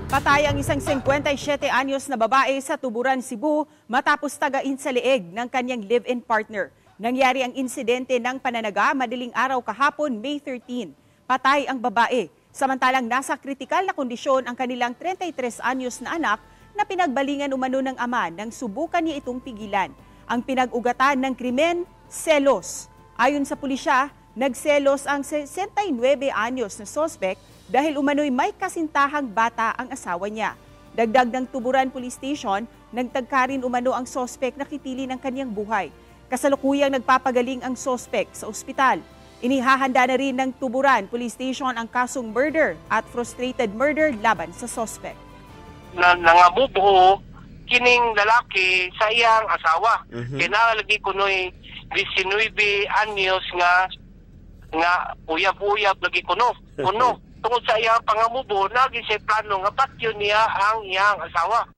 Patay ang isang 57 anyos na babae sa Tuburan, Cebu matapos tagain sa leeg ng kanyang live-in partner. Nangyari ang insidente ng pananaga madaling araw kahapon, May 13. Patay ang babae, samantalang nasa kritikal na kondisyon ang kanilang 33 anyos na anak na pinagbalingan umano ng ama nang subukan niya itong pigilan. Ang pinag-ugatan ng krimen, selos. Ayon sa pulisya, nagselos ang 69 anyos na suspect dahil umano'y may kasintahang bata ang asawa niya. Dagdag ng Tuburan Police Station, nagtagkarin umano ang suspect na kitili ng kanyang buhay. Kasalukuyang nagpapagaling ang suspect sa ospital. Inihahanda na rin ng Tuburan Police Station ang kasong murder at frustrated murder laban sa suspect. Nangabubuo kining lalaki sa iyang asawa. Kinalagi ko no'y 19 anyos nga uyab-uyab lagi kuno. Tungod sa iyang pangamubo, naging siya plano nga patyo niya ang iyang asawa.